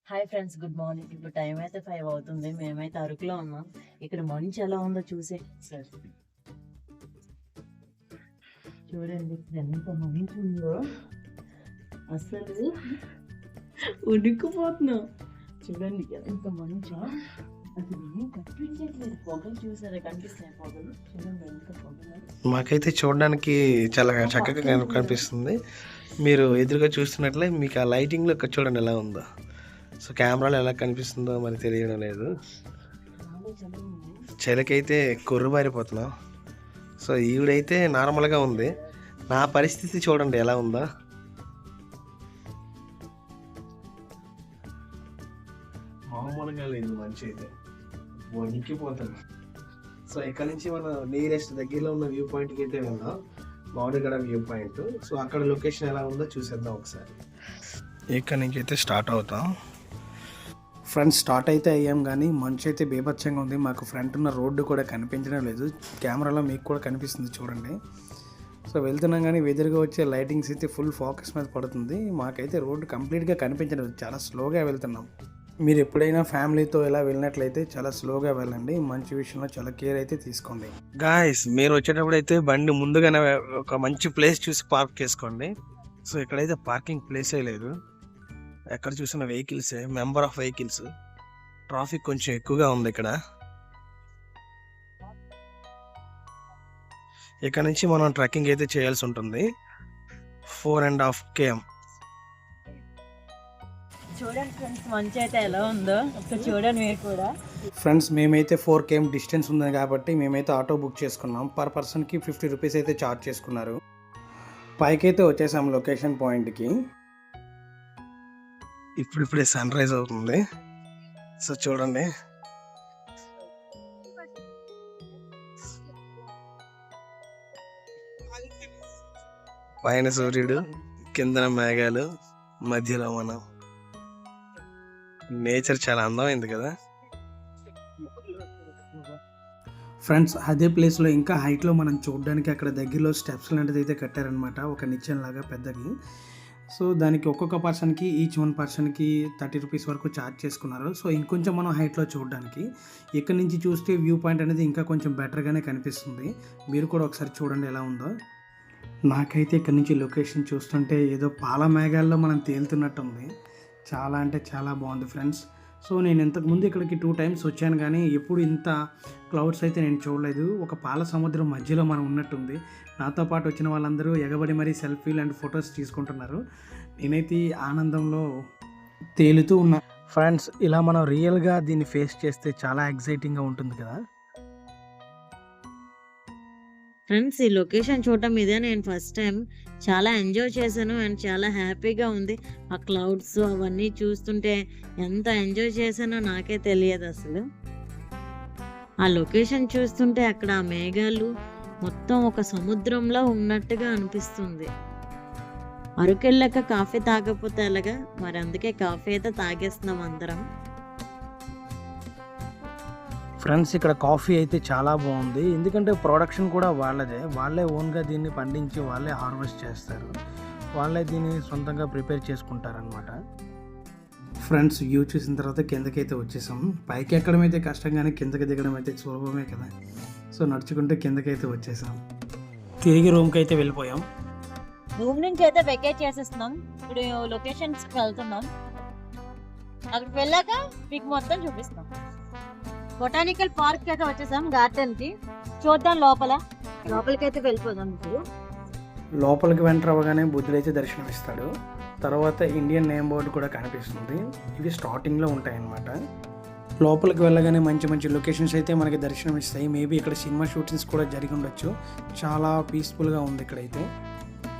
Hi friends, good morning. ఇప్పుడు time అయితే 5 అవుతుంది. మేమైతే అరకులో ఉన్నాం. ఇక్కడ మంచు ఎలా ఉందో చూసే సార్ చూడండి, ఎంత మంచు ఉందో అసలు ఉడికిపోతున్నాం. చూడండి ఎంత మంచు, అసలు ఏం కనిపించట్లేదు. పొగలు చూసారా, కనిపిస్తాయి పొగలు. చూడండి ఎంత పొగలు. మాకైతే చూడడానికి చాలా చక్కగా కనిపిస్తుంది. మీరు ఎదురుగా చూస్తున్నట్లే మీకు ఆ లైటింగ్లో చూడండి ఎలా ఉందో. సో కెమెరాలో ఎలా కనిపిస్తుందో మనకి తెలియడం లేదు. చలికైతే కొర్రుబారిపోతున్నాం. సో ఈవిడైతే నార్మల్గా ఉంది. నా పరిస్థితి చూడండి ఎలా ఉందో. మామూలుగా లేదు, మంచి అయితే వణికిపోతుంది. సో ఇక్కడ నుంచి మనం నియరెస్ట్ దగ్గరలో ఉన్న వ్యూ పాయింట్కి అయితే వెళ్దాం, మామిడిగడ వ్యూ పాయింట్. సో అక్కడ లొకేషన్ ఎలా ఉందో చూసేద్దాం ఒకసారి. ఇక్కడ నుంచి అయితే స్టార్ట్ అవుతాం. ఫ్రెండ్స్ స్టార్ట్ అయితే అయ్యాం, కానీ మంచు అయితే బీభత్సంగా ఉంది. మాకు ఫ్రంట్ ఉన్న రోడ్డు కూడా కనిపించడం లేదు. కెమెరాలో మీకు కూడా కనిపిస్తుంది చూడండి. సో వెళ్తున్నాం, కానీ ఎదురుగా వచ్చే లైటింగ్స్ అయితే ఫుల్ ఫోకస్ మీద పడుతుంది. మాకైతే రోడ్డు కంప్లీట్గా కనిపించడం లేదు, చాలా స్లోగా వెళ్తున్నాం. మీరు ఎప్పుడైనా ఫ్యామిలీతో ఇలా వెళ్ళినట్లయితే చాలా స్లోగా వెళ్ళండి. మంచి విషయంలో చాలా కేర్ అయితే తీసుకోండి. గాయస్, మీరు వచ్చేటప్పుడు అయితే బండి ముందుగానే ఒక మంచి ప్లేస్ చూసి పార్క్ చేసుకోండి. సో ఇక్కడైతే పార్కింగ్ ప్లేసే లేదు. ఎక్కడ చూసిన వెహికల్సే, మెంబర్ ఆఫ్ వెహికల్స్. ట్రాఫిక్ కొంచెం ఎక్కువగా ఉంది ఇక్కడ. ఇక్కడ నుంచి మనం ట్రెక్కింగ్ అయితే చేయాల్సి ఉంటుంది, 4.5 km. చూడండి ఫ్రెండ్స్, మంచు అయితే ఎలా ఉందో ఒకసారి చూడండి మీరు కూడా. ఫ్రెండ్స్ మేమైతే 4 km డిస్టెన్స్ ఉంది కాబట్టి మేమైతే ఆటో బుక్ చేసుకున్నాం. పర్ పర్సన్కి 50 రూపీస్ అయితే ఛార్జ్ చేసుకున్నారు. పైకైతే వచ్చేసాం లొకేషన్ పాయింట్కి. ఇప్పుడిప్పుడే సన్ రైజ్ అవుతుంది. సో చూడండి, పైన సూర్యుడు, కిందన మేఘాలు, మధ్యలో మనం. నేచర్ చాలా అందమైంది కదా ఫ్రెండ్స్. అదే ప్లేస్లో ఇంకా హైట్లో మనం చూడడానికి అక్కడ దగ్గరలో స్టెప్స్ లాంటిది అయితే కట్టారనమాట, ఒక నిచ్చెన లాగా పెద్దది. సో దానికి ఒక్కొక్క పర్సన్కి ఈచ్ 1 పర్సన్కి 30 రూపీస్ వరకు ఛార్జ్ చేసుకున్నారు. సో ఇంకొంచెం మనం హైట్లో చూడడానికి, ఇక్కడ నుంచి చూస్తే వ్యూ పాయింట్ అనేది ఇంకా కొంచెం బెటర్గానే కనిపిస్తుంది. మీరు కూడా ఒకసారి చూడండి ఎలా ఉందో. నాకైతే ఇక్కడ నుంచి లొకేషన్ చూస్తుంటే ఏదో పాల మేఘాల్లో మనం తేలుతున్నట్టు ఉంది. చాలా అంటే చాలా బాగుంది ఫ్రెండ్స్. సో నేను ఇంతకుముందు ఇక్కడికి 2 times వచ్చాను, కానీ ఎప్పుడు ఇంత క్లౌడ్స్ అయితే నేను చూడలేదు. ఒక పాల సముద్రం మధ్యలో మనం ఉన్నట్టుంది. నాతో పాటు వచ్చిన వాళ్ళందరూ ఎగబడి మరీ సెల్ఫీలు అండ్ ఫొటోస్ తీసుకుంటున్నారు. నేనైతే ఆనందంలో తేలుతూ ఉన్నా. ఫ్రెండ్స్ ఇలా మనం రియల్గా దీన్ని ఫేస్ చేస్తే చాలా ఎగ్జైటింగ్గా ఉంటుంది కదా ఫ్రెండ్స్. ఈ లొకేషన్ చూడటం ఇదే నేను ఫస్ట్ టైం. చాలా ఎంజాయ్ చేశాను అండ్ చాలా హ్యాపీగా ఉంది. ఆ క్లౌడ్స్ అవన్నీ చూస్తుంటే ఎంత ఎంజాయ్ చేశానో నాకే తెలియదు అసలు. ఆ లొకేషన్ చూస్తుంటే అక్కడ ఆ మేఘాలు మొత్తం ఒక సముద్రంలో ఉన్నట్టుగా అనిపిస్తుంది. అరకెళ్ళాక కాఫీ తాగకపోతే ఎలాగా, మరి అందుకే కాఫీ అయితే తాగేస్తున్నాం అందరం. ఫ్రెండ్స్ ఇక్కడ కాఫీ అయితే చాలా బాగుంది, ఎందుకంటే ప్రొడక్షన్ కూడా వాళ్ళదే. వాళ్ళే ఓన్గా దీన్ని పండించి వాళ్ళే హార్వెస్ట్ చేస్తారు, వాళ్ళే దీన్ని సొంతంగా ప్రిపేర్ చేసుకుంటారనమాట. ఫ్రెండ్స్ వ్యూ చూసిన తర్వాత కిందకైతే వచ్చేసాం. పైకి ఎక్కడం అయితే కష్టం, కానీ కిందకి దిగడం అయితే సులభమే కదా. సో నడుచుకుంటే కిందకైతే వచ్చేసాం. తిరిగి రూమ్కి అయితే వెళ్ళిపోయాం. రూమ్ నుంచి అయితే వెకేట్ చేసేస్తున్నాం. ఇప్పుడు లొకేషన్స్కి వెళ్తున్నాం. అక్కడికి వెళ్ళాక మీకు మొత్తం చూపిస్తాం. బొటానికల్ పార్క్ అయితే వచ్చేసాం, గార్డెన్ కి. చూద్దాం లోపలికి అయితే వెళ్ళిపోదాం. ఇప్పుడు లోపలికి వెంటర్ అవ్వగానే బుద్ధుడు అయితే దర్శనం ఇస్తాడు. తర్వాత ఇండియన్ నేమ్ బోర్డు కూడా కనిపిస్తుంది. ఇవి స్టార్టింగ్లో ఉంటాయన్నమాట. లోపలికి వెళ్ళగానే మంచి మంచి లొకేషన్స్ అయితే మనకి దర్శనం ఇస్తాయి. మేబీ ఇక్కడ సినిమా షూటింగ్స్ కూడా జరిగి ఉండొచ్చు. చాలా పీస్ఫుల్గా ఉంది ఇక్కడైతే.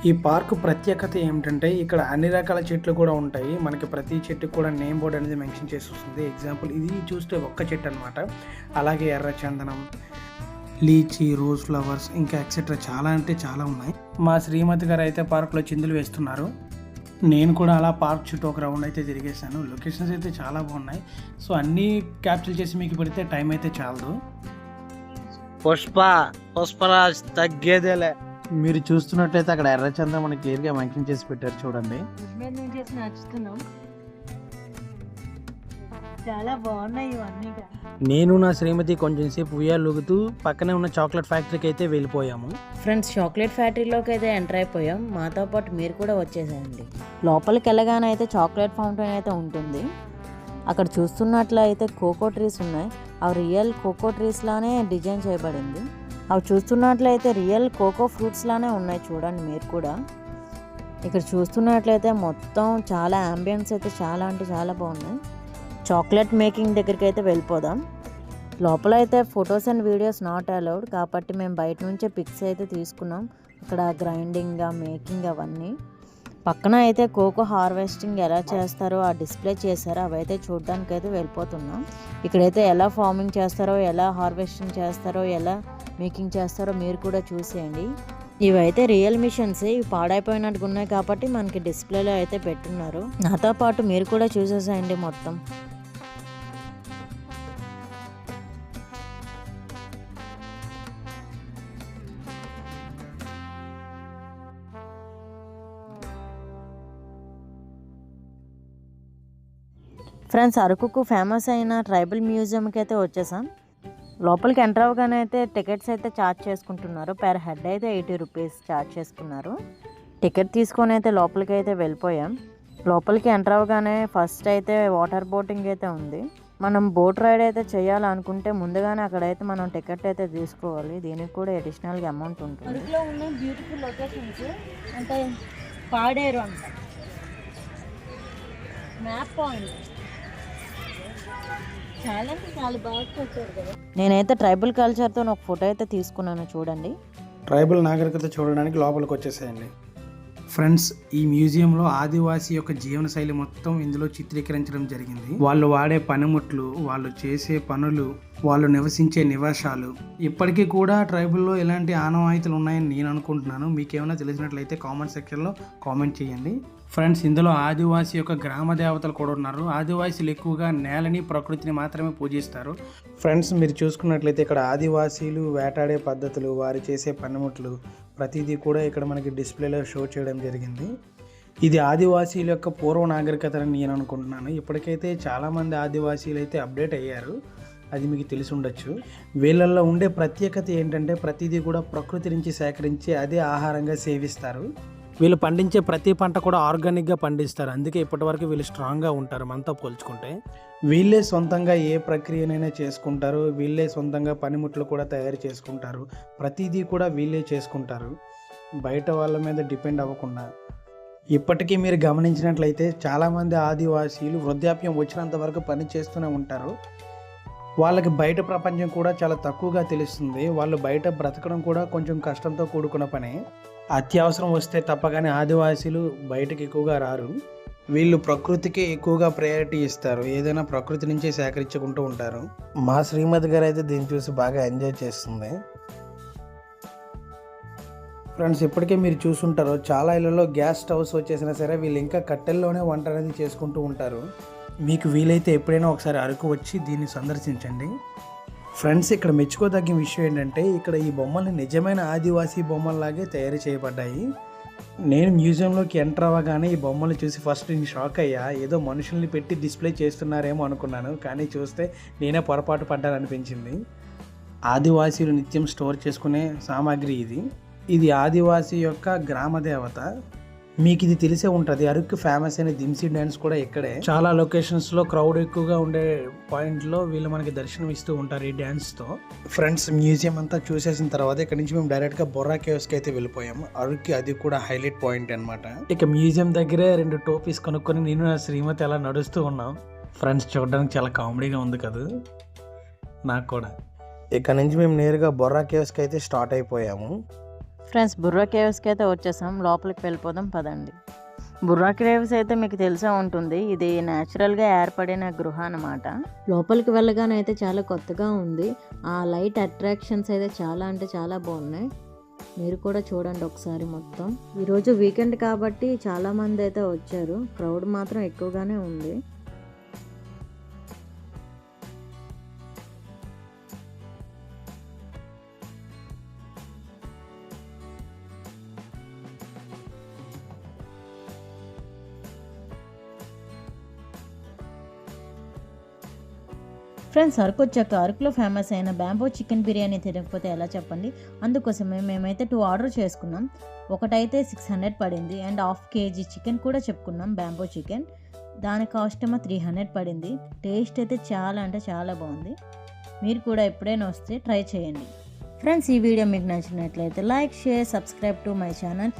ఈ పార్క్ ప్రత్యేకత ఏమిటంటే ఇక్కడ అన్ని రకాల చెట్లు కూడా ఉంటాయి. మనకి ప్రతి చెట్టుకు కూడా నేమ్ బోర్డ్ అనేది మెన్షన్ చేసి వస్తుంది. ఎగ్జాంపుల్ ఇది చూస్తే ఒక్క చెట్టు అనమాట. అలాగే ఎర్ర చందనం, లీచీ, రోజ్ ఫ్లవర్స్, ఇంకా ఎక్సెట్రా చాలా అంటే చాలా ఉన్నాయి. మా శ్రీమతి గారు అయితే పార్క్లో చిందులు వేస్తున్నారు. నేను కూడా అలా పార్క్ చుట్టూ ఒక రౌండ్ అయితే తిరిగేసాను. లొకేషన్స్ అయితే చాలా బాగున్నాయి. సో అన్నీ క్యాప్చర్ చేసి మీకు పెడితే టైం అయితే చాలదు. పుష్పరాజ్ తగ్గేదేలే. మీరు చూస్తున్నట్లయితే అక్కడ ఎర్రచంద్ర మనకి క్లియర్గా మెన్షన్ చేసి పెట్టారు చూడండి. చాలా బాగున్నాయి ఇవన్నీ. నేను నా శ్రీమతి కొంచెం సేపు ఉయ్యాలూగుతూ పక్కనే ఉన్న చాక్లెట్ ఫ్యాక్టరీకి అయితే వెళ్ళిపోయాము. ఫ్రెండ్స్, చాక్లెట్ ఫ్యాక్టరీలోకి అయితే ఎంటర్ అయిపోయాం. మాతో పాటు మీరు కూడా వచ్చేసేయండి. లోపలికి వెళ్ళగానే అయితే చాక్లెట్ ఫౌంటైన్ అయితే ఉంటుంది. అక్కడ చూస్తున్నట్లయితే కోకో ట్రీస్ ఉన్నాయి. అవి రియల్ కోకో ట్రీస్ లానే డిజైన్ చేయబడింది. అవి చూస్తున్నట్లయితే రియల్ కోకో ఫ్రూట్స్ లానే ఉన్నాయి. చూడండి మీరు కూడా. ఇక్కడ చూస్తున్నట్లయితే మొత్తం చాలా అంబియన్స్ అయితే చాలా అంటే చాలా బాగున్నాయి. చాక్లెట్ మేకింగ్ దగ్గరికి అయితే వెళ్ళిపోదాం. లోపల అయితే photos and videos not allowed కాబట్టి మేము బయట నుంచే పిక్స్ అయితే తీసుకున్నాం. అక్కడ గ్రైండింగ్, మేకింగ్ అవన్నీ. పక్కన అయితే కోకో హార్వెస్టింగ్ ఎలా చేస్తారో ఆ డిస్ప్లే చేశారో అవైతే చూడడానికి అయితే వెళ్ళిపోతున్నాం. ఇక్కడైతే ఎలా ఫార్మింగ్ చేస్తారో, ఎలా హార్వెస్టింగ్ చేస్తారో, ఎలా మేకింగ్ చేస్తారో మీరు కూడా చూసేయండి. ఇవైతే రియల్ మిషన్స్. ఇవి పాడైపోయినట్టుగా ఉన్నాయి కాబట్టి మనకి డిస్ప్లేలో అయితే పెట్టున్నారు. నాతో పాటు మీరు కూడా చూసేసేయండి మొత్తం. ఫ్రెండ్స్, అరకుకు ఫేమస్ అయిన ట్రైబల్ మ్యూజియంకి అయితే వచ్చేసాం. లోపలికి ఎంటర్ అవ్వగానే అయితే టికెట్స్ అయితే ఛార్జ్ చేసుకుంటున్నారు. పర్ హెడ్ అయితే 80 రూపీస్ ఛార్జ్ చేసుకున్నారు. టికెట్ తీసుకొని అయితే లోపలికి అయితే వెళ్ళిపోయాం. లోపలికి ఎంటర్ అవ్వగానే ఫస్ట్ అయితే వాటర్ బోటింగ్ అయితే ఉంది. మనం బోట్ రైడ్ అయితే చేయాలనుకుంటే ముందుగానే అక్కడైతే మనం టికెట్ అయితే తీసుకోవాలి. దీనికి కూడా అడిషనల్గా అమౌంట్ ఉంటుంది. అరకులో ఉన్న బ్యూటిఫుల్ లొకేషన్స్ అంటే పాడేరు అంట, మ్యాప్ పాయింట్ చాలా బాగా వచ్చారు కదా. నేనైతే ట్రైబల్ కల్చర్తో ఒక ఫోటో అయితే తీసుకున్నాను. చూడండి, ట్రైబల్ నాగరికత చూడడానికి లోపలికి వచ్చేసేయండి. ఫ్రెండ్స్, ఈ మ్యూజియంలో ఆదివాసీ యొక్క జీవనశైలి మొత్తం ఇందులో చిత్రీకరించడం జరిగింది. వాళ్ళు వాడే పనిముట్లు, వాళ్ళు చేసే పనులు, వాళ్ళు నివసించే నివాసాలు, ఇప్పటికీ కూడా ట్రైబల్లో ఎలాంటి ఆనవాయితీలు ఉన్నాయని నేను అనుకుంటున్నాను. మీకేమైనా తెలిసినట్లయితే కామెంట్ సెక్షన్లో కామెంట్ చేయండి. ఫ్రెండ్స్, ఇందులో ఆదివాసీ యొక్క గ్రామ దేవతలు కూడా ఉన్నారు. ఆదివాసీలు ఎక్కువగా నేలని, ప్రకృతిని మాత్రమే పూజిస్తారు. ఫ్రెండ్స్, మీరు చూసుకున్నట్లయితే ఇక్కడ ఆదివాసీలు వేటాడే పద్ధతులు, వారు చేసే పనిముట్లు ప్రతిదీ కూడా ఇక్కడ మనకి డిస్ప్లేలో షో చేయడం జరిగింది. ఇది ఆదివాసీల యొక్క పూర్వ నాగరికత అని నేను అనుకుంటున్నాను. ఇప్పటికైతే చాలామంది ఆదివాసీలు అయితే అప్డేట్ అయ్యారు, అది మీకు తెలిసి ఉండొచ్చు. వీళ్ళల్లో ఉండే ప్రత్యేకత ఏంటంటే ప్రతిదీ కూడా ప్రకృతి నుంచి సేకరించి అదే ఆహారంగా సేవిస్తారు. వీళ్ళు పండించే ప్రతి పంట కూడా ఆర్గానిక్గా పండిస్తారు. అందుకే ఇప్పటివరకు వీళ్ళు స్ట్రాంగ్గా ఉంటారు మనతో పోల్చుకుంటే. వీళ్ళే సొంతంగా ఏ ప్రక్రియనైనా చేసుకుంటారు. వీళ్ళే సొంతంగా పనిముట్లు కూడా తయారు చేసుకుంటారు. ప్రతిదీ కూడా వీళ్ళే చేసుకుంటారు, బయట వాళ్ళ మీద డిపెండ్ అవ్వకుండా. ఇప్పటికీ మీరు గమనించినట్లయితే చాలామంది ఆదివాసీలు వృద్ధాప్యం వచ్చినంత వరకు పని చేస్తూనే ఉంటారు. వాళ్ళకి బయట ప్రపంచం కూడా చాలా తక్కువగా తెలుస్తుంది. వాళ్ళు బయట బ్రతకడం కూడా కొంచెం కష్టంతో కూడుకున్న పనే. అత్యవసరం వస్తే తప్ప కానీ ఆదివాసీలు బయటకు ఎక్కువగా రారు. వీళ్ళు ప్రకృతికి ఎక్కువగా ప్రయారిటీ ఇస్తారు. ఏదైనా ప్రకృతి నుంచే సేకరించుకుంటూ ఉంటారు. మా శ్రీమతి గారు అయితే దీన్ని చూసి బాగా ఎంజాయ్ చేస్తుంది. ఫ్రెండ్స్, ఇప్పటికే మీరు చూసుంటారు చాలా ఇళ్లలో గ్యాస్ స్టవ్స్ వచ్చేసినా సరే వీళ్ళు ఇంకా కట్టెల్లోనే వంట అనేది చేసుకుంటూ ఉంటారు. మీకు వీలైతే ఎప్పుడైనా ఒకసారి అరకు వచ్చి దీన్ని సందర్శించండి. ఫ్రెండ్స్, ఇక్కడ మెచ్చుకోదగ్గ విషయం ఏంటంటే ఇక్కడ ఈ బొమ్మలు నిజమైన ఆదివాసీ బొమ్మల్లాగే తయారు చేయబడ్డాయి. నేను మ్యూజియంలోకి ఎంటర్ అవ్వగానే ఈ బొమ్మలు చూసి ఫస్ట్ నేను షాక్ అయ్యా. ఏదో మనుషుల్ని పెట్టి డిస్ప్లే చేస్తున్నారేమో అనుకున్నాను, కానీ చూస్తే నేనే పొరపాటు పడ్డాననిపించింది. ఆదివాసీలు నిత్యం స్టోర్ చేసుకునే సామాగ్రి ఇది ఆదివాసీ యొక్క గ్రామ దేవత. మీకు ఇది తెలిసే ఉంటుంది, అరకు ఫేమస్ అయిన దిమ్సీ డ్యాన్స్ కూడా ఇక్కడే. చాలా లొకేషన్స్లో క్రౌడ్ ఎక్కువగా ఉండే పాయింట్లో వీళ్ళు మనకి దర్శనం ఇస్తూ ఉంటారు ఈ డ్యాన్స్తో. ఫ్రెండ్స్, మ్యూజియం అంతా చూసేసిన తర్వాత ఇక్కడ నుంచి మేము డైరెక్ట్గా బొర్రా కేవ్స్కి అయితే వెళ్ళిపోయాము. అరకు అది కూడా హైలైట్ పాయింట్ అనమాట. ఇక మ్యూజియం దగ్గరే 2 టోపీస్ కొనుక్కొని నేను నా శ్రీమతి అలా నడుస్తూ ఉన్నాం. ఫ్రెండ్స్, చూడడానికి చాలా కామెడీగా ఉంది కదా, నాకు కూడా. ఇక్కడ నుంచి మేము నేరుగా బొర్రా కేవ్స్కి అయితే స్టార్ట్ అయిపోయాము. ఫ్రెండ్స్, బుర్రా కేవ్స్కి అయితే వచ్చేసాం. లోపలికి వెళ్ళిపోదాం పదండి. బుర్రా కేవ్స్ అయితే మీకు తెలిసే ఉంటుంది, ఇది న్యాచురల్గా ఏర్పడిన గృహ అన్నమాట. లోపలికి వెళ్ళగానే అయితే చాలా కొత్తగా ఉంది. ఆ లైట్ అట్రాక్షన్స్ అయితే చాలా అంటే చాలా బాగున్నాయి. మీరు కూడా చూడండి ఒకసారి మొత్తం. ఈరోజు వీకెండ్ కాబట్టి చాలామంది అయితే వచ్చారు. క్రౌడ్ మాత్రం ఎక్కువగానే ఉంది. ఫ్రెండ్స్, అరకు వచ్చాక అరకులో ఫేమస్ అయిన బ్యాంబో చికెన్ బిర్యానీ తినకపోతే ఎలా చెప్పండి. అందుకోసమే మేమైతే 2 ఆర్డర్ చేసుకున్నాం. ఒకటైతే 600 పడింది అండ్ 1/2 kg చికెన్ కూడా చెప్పుకున్నాం, బ్యాంబో చికెన్. దాని కాస్ట్ ఏమో 300 పడింది. టేస్ట్ అయితే చాలా అంటే చాలా బాగుంది. మీరు కూడా ఎప్పుడైనా వస్తే ట్రై చేయండి. ఫ్రెండ్స్, ఈ వీడియో మీకు నచ్చినట్లయితే like, share, subscribe to my channel.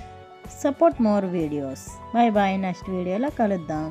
Support more videos. Bye bye. Next వీడియోలో కలుద్దాం.